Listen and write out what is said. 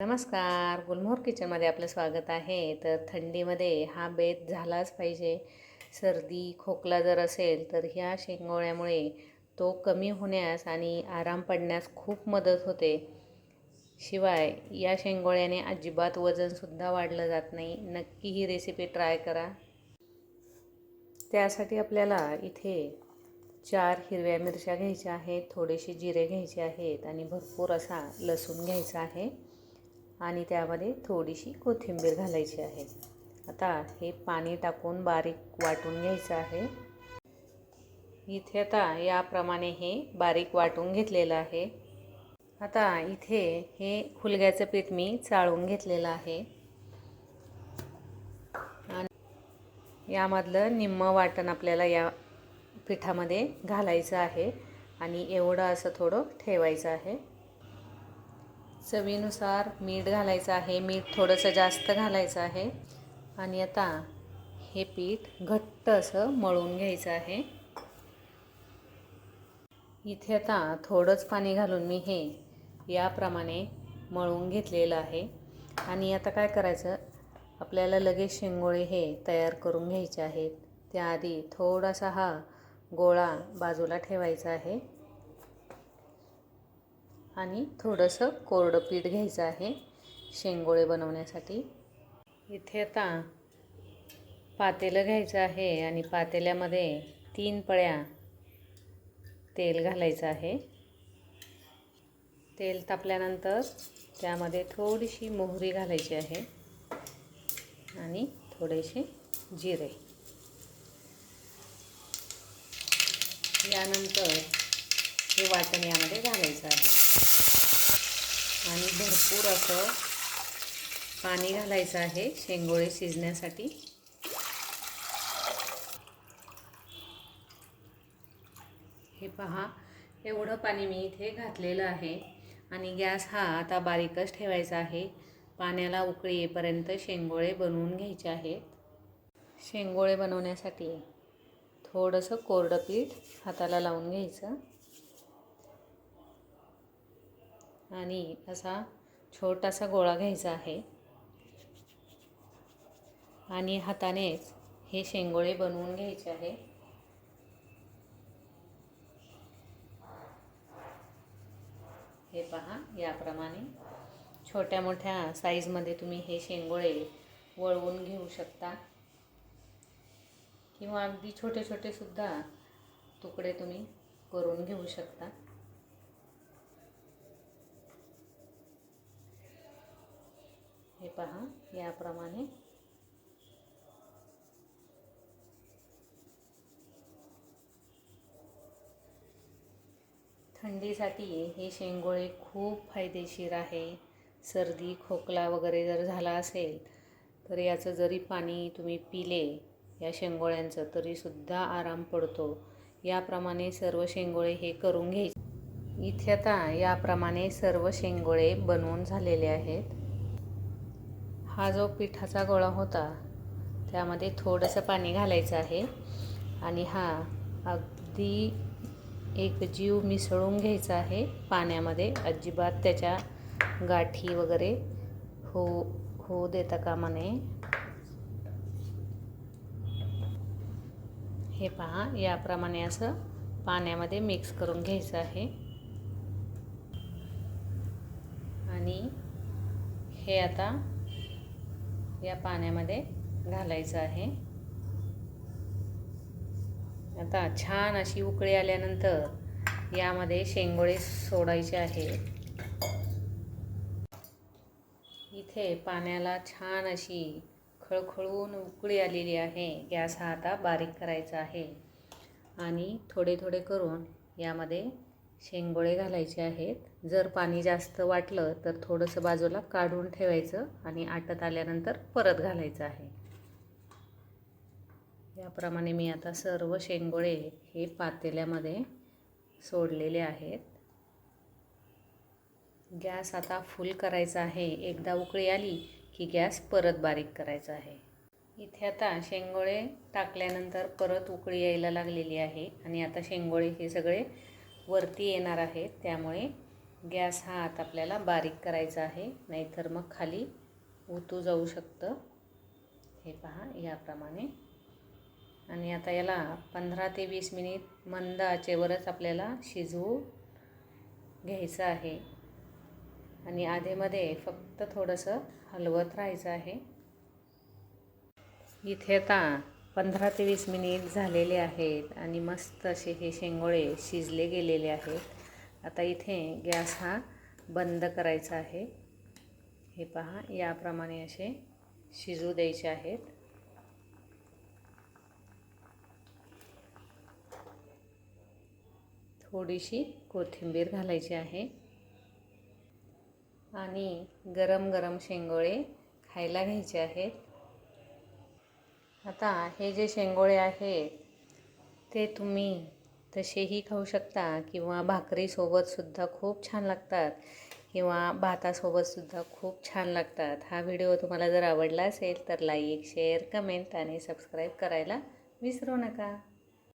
नमस्कार, गुलमोहर किचनमध्ये आपलं स्वागत आहे. तर थंडीमध्ये हा बेत झालाच पाहिजे. सर्दी खोकला जर असेल तर ह्या शेंगोळ्यामुळे तो कमी होण्यास आणि आराम पडण्यास खूप मदत होते. शिवाय या शेंगोळ्याने अजिबात वजनसुद्धा वाढलं जात नाही. नक्की ही रेसिपी ट्राय करा. त्यासाठी आपल्याला इथे 4 हिरव्या मिरच्या घ्यायच्या आहेत, थोडेसे जिरे घ्यायचे आहेत आणि भरपूर असा लसूण घ्यायचा आहे आणि त्यामध्ये थोडीशी कोथिंबीर घालायची आहे. आता हे पाणी टाकून बारीक वाटून घ्यायचं आहे. इथे आता याप्रमाणे हे बारीक वाटून घेतलेलं आहे. आता इथे हे हुलग्याचं पीठ मी चाळून घेतलेलं आहे आणि यामधलं निम्मं वाटण आपल्याला या पिठामध्ये घालायचं आहे आणि एवढं असं थोडं ठेवायचं आहे. चवीनुसार मीठ घालायचं आहे. मीठ थोडंसं जास्त घालायचं आहे आणि आता हे पीठ घट्ट असं मळून घ्यायचं आहे. इथे आता थोडंच पाणी घालून मी हे याप्रमाणे मळून घेतलेलं आहे आणि आता काय करायचं, आपल्याला लगेच शेंगोळे हे तयार करून घ्यायचे आहेत. त्याआधी थोडासा हा गोळा बाजूला ठेवायचा आहे आणि थोडंसं कोरडं पीठ घ्यायचं आहे शेंगोळे बनवण्यासाठी. इथे आता पातेलं घ्यायचं आहे आणि पातेल्यामध्ये 3 पळ्या तेल घालायचं आहे. तेल तापल्यानंतर त्यामध्ये थोडीशी मोहरी घालायची आहे आणि थोडेसे जिरे. यानंतर हे वाटण यामध्ये घालायचं आहे आणि भरपूर असं पाणी घालायचं आहे शेंगोळे शिजण्यासाठी. हे पहा, एवढं पाणी मी इथे घातलेलं आहे आणि गॅस हा आता बारीकच ठेवायचा आहे. पाण्याला उकळी येईपर्यंत शेंगोळे बनवून घ्यायचे आहेत. शेंगोळे बनवण्यासाठी थोडंसं कोरडं पीठ हाताला लावून घ्यायचं आणि असा छोटासा गोळा घ्यायचा आहे आणि हातानेच हे शेंगोळे बनवून घ्यायचे आहे. हे पहा, याप्रमाणे छोट्या मोठ्या साईजमध्ये तुम्ही हे शेंगोळे वळवून घेऊ शकता किंवा अगदी छोटे छोटे सुद्धा तुकडे तुम्ही करून घेऊ शकता. हे पहा, याप्रमाणे थंडीसाठी हे शेंगोळे खूप फायदेशीर आहे. सर्दी खोकला वगैरे जर झाला असेल तर याचं जरी पाणी तुम्ही पिले या शेंगोळ्यांचं तरीसुद्धा आराम पडतो. याप्रमाणे सर्व शेंगोळे हे करून घ्यायचे. इथे आता याप्रमाणे सर्व शेंगोळे बनवून झालेले आहेत. हा जो पिठाचा गोळा होता त्यामध्ये थोडंसं पाणी घालायचं आहे आणि हा अगदी एक जीव मिसळून घ्यायचा आहे पाण्यामध्ये. अजिबात त्याच्या गाठी वगैरे होऊ देता कामा नये. हे पहा, याप्रमाणे असं पाण्यामध्ये मिक्स करून घ्यायचं आहे आणि हे आता या पाण्यामध्ये घालायचं आहे. आता छान अशी उकळी आल्यानंतर यामध्ये शेंगोळे सोडायचे आहेत. इथे पाण्याला छान अशी खळखळून उकळी आलेली आहे. गॅस हा आता बारीक करायचा आहे आणि थोडे थोडे करून यामध्ये शेंगोळे घालायचे आहेत. जर पाणी जास्त वाटलं तर थोडंसं बाजूला काढून ठेवायचं आणि आटत आल्यानंतर परत घालायचं आहे. याप्रमाणे मी आता सर्व शेंगोळे हे पातेल्यामध्ये सोडलेले आहेत. गॅस आता फुल करायचा आहे. एकदा उकळी आली की गॅस परत बारीक करायचा आहे. इथे आता शेंगोळे टाकल्यानंतर परत उकळी यायला लागलेली आहे आणि आता शेंगोळे हे सगळे वरती येणार आहेत. त्यामुळे गॅस हा आता आपल्याला बारीक करायचा आहे, नाहीतर मग खाली उतू जाऊ शकतं. हे पहा याप्रमाणे. आणि आता याला 15 ते 20 मिनिट मंद आचेवरच आपल्याला शिजवू घ्यायचं आहे. आणि आधेमध्ये फक्त थोडंसं हलवत राहायचं आहे. इथे आता 15 ते 20 मिनिट झालेले आहेत आणि मस्त असे हे शेंगोळे शिजले गेलेले आहेत. आता इथे गॅस हा बंद करायचा आहे. हे पहा याप्रमाणे असे शिजू द्यायचे आहेत. थोडीशी कोथिंबीर घालायची आहे आणि गरम गरम शेंगोळे खायला घ्यायचे आहेत. आता हे जे शेंगोळे आहेत ते तुम्ही तसेही खाऊ शकता किंवा भाकरीसोबतसुद्धा खूप छान लागतात किंवा भातासोबतसुद्धा खूप छान लागतात. हा व्हिडिओ तुम्हाला जर आवडला असेल तर लाईक, शेअर, कमेंट आणि सबस्क्राईब करायला विसरू नका.